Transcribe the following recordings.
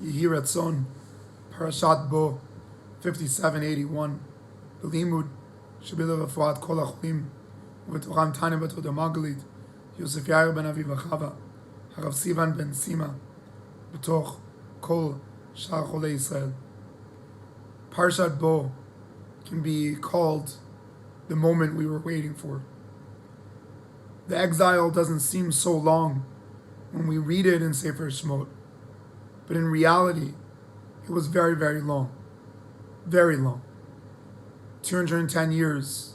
Yehi Ratzon, Parashat Bo, 5781. Belimud, Shebila Refuat Kol HaCholim, Ubetocham Tanya B'Toda Magalit, Yosef Yair ben Aviv Achava, Harav Sivan ben Sima, B'toch Kol Shar Cholei Yisrael. Parashat Bo can be called the moment we were waiting for. The exile doesn't seem so long when we read it in Sefer Shemot, but in reality, it was very, very long. Very long. 210 years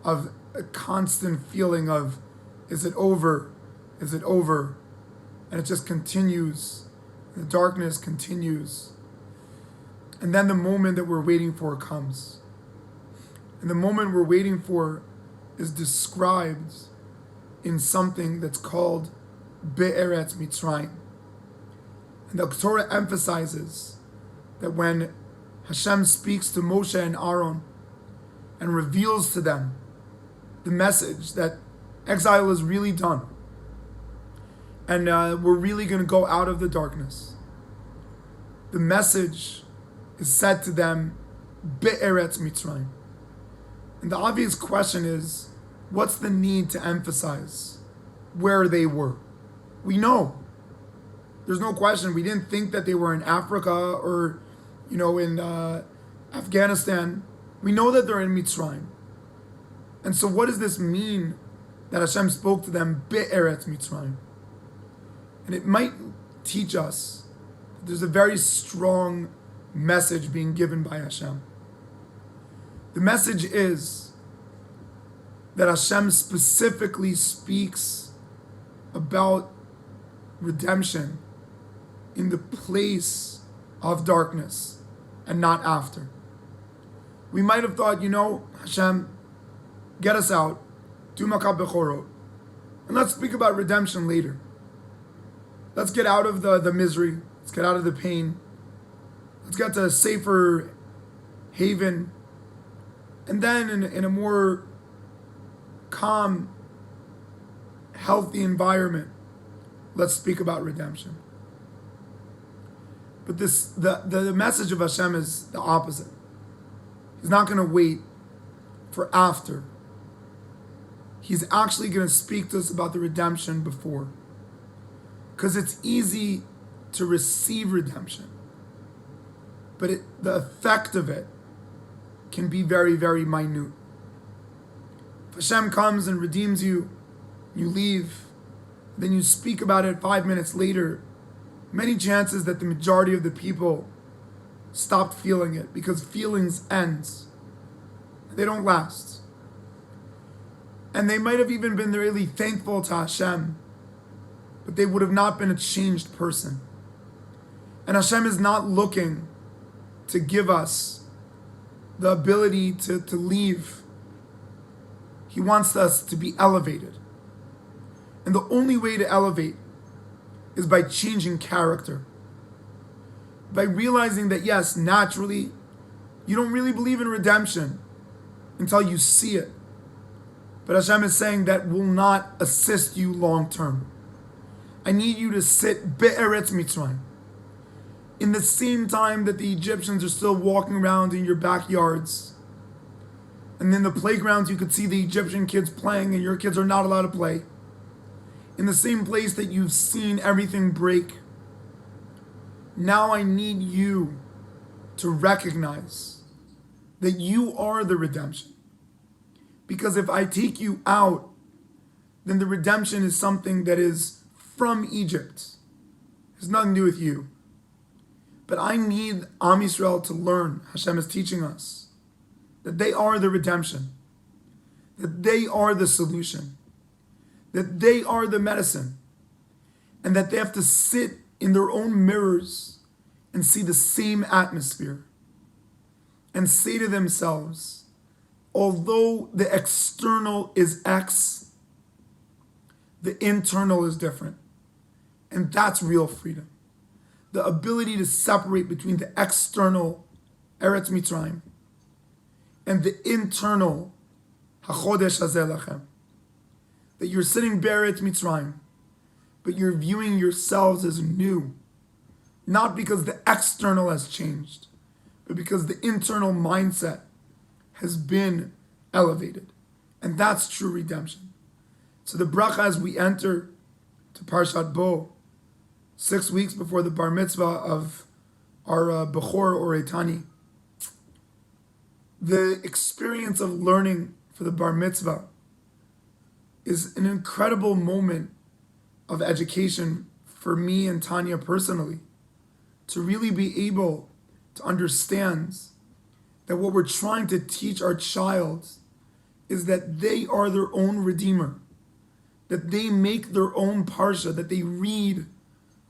of a constant feeling of, is it over? Is it over? And it just continues. The darkness continues. And then the moment that we're waiting for comes. And the moment we're waiting for is described in something that's called Be'eretz Mitzrayim. And the Torah emphasizes that when Hashem speaks to Moshe and Aaron and reveals to them the message that exile is really done and we're really going to go out of the darkness, the message is said to them, Be'eretz Mitzrayim. And the obvious question is, what's the need to emphasize where they were? We know. There's no question. We didn't think that they were in Africa or, in Afghanistan. We know that they're in Mitzrayim. And so what does this mean that Hashem spoke to them, Be'eretz Mitzrayim? And it might teach us that there's a very strong message being given by Hashem. The message is that Hashem specifically speaks about redemption in the place of darkness and not after. We might have thought, Hashem, get us out, do Makat Bechorot, and let's speak about redemption later. Let's get out of the misery, let's get out of the pain, let's get to a safer haven, and then in a more calm, healthy environment, let's speak about redemption. But the message of Hashem is the opposite. He's not going to wait for after. He's actually going to speak to us about the redemption before. Because it's easy to receive redemption. But the effect of it can be very, very minute. If Hashem comes and redeems you, you leave, then you speak about it 5 minutes later, many chances that the majority of the people stopped feeling it, because feelings ends. They don't last. And they might have even been really thankful to Hashem, but they would have not been a changed person. And Hashem is not looking to give us the ability to leave. He wants us to be elevated. And the only way to elevate is by changing character. By realizing that, yes, naturally, you don't really believe in redemption until you see it. But Hashem is saying that will not assist you long term. I need you to sit Be'eretz Mitzrayim. In the same time that the Egyptians are still walking around in your backyards, and in the playgrounds you could see the Egyptian kids playing and your kids are not allowed to play. In the same place that you've seen everything break. Now I need you to recognize that you are the redemption. Because if I take you out, then the redemption is something that is from Egypt. It has nothing to do with you. But I need Am Yisrael to learn, Hashem is teaching us, that they are the redemption, that they are the solution, that they are the medicine, and that they have to sit in their own mirrors and see the same atmosphere and say to themselves, although the external is X, the internal is different. And that's real freedom. The ability to separate between the external Eretz Mitzrayim and the internal HaChodesh Hazeh Lachem. That you're sitting Be'eretz Mitzrayim, but you're viewing yourselves as new, not because the external has changed, but because the internal mindset has been elevated. And that's true redemption. So the bracha, as we enter to Parshat Bo, 6 weeks before the bar mitzvah of our Bechor or Eitani, the experience of learning for the bar mitzvah is an incredible moment of education for me and Tanya personally, to really be able to understand that what we're trying to teach our child is that they are their own redeemer, that they make their own parsha, that they read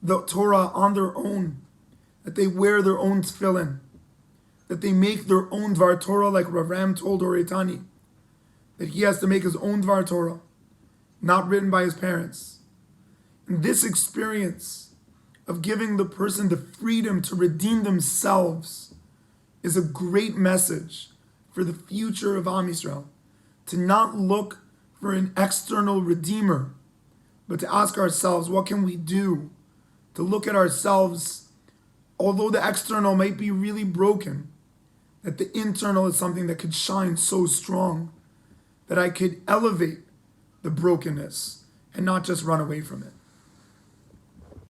the Torah on their own, that they wear their own tefillin, that they make their own Dvar Torah, like Rav Ram told Oretani, that he has to make his own Dvar Torah, not written by his parents. And this experience of giving the person the freedom to redeem themselves is a great message for the future of Am Yisrael, to not look for an external redeemer, but to ask ourselves, what can we do to look at ourselves, although the external might be really broken, that the internal is something that could shine so strong that I could elevate the brokenness and not just run away from it.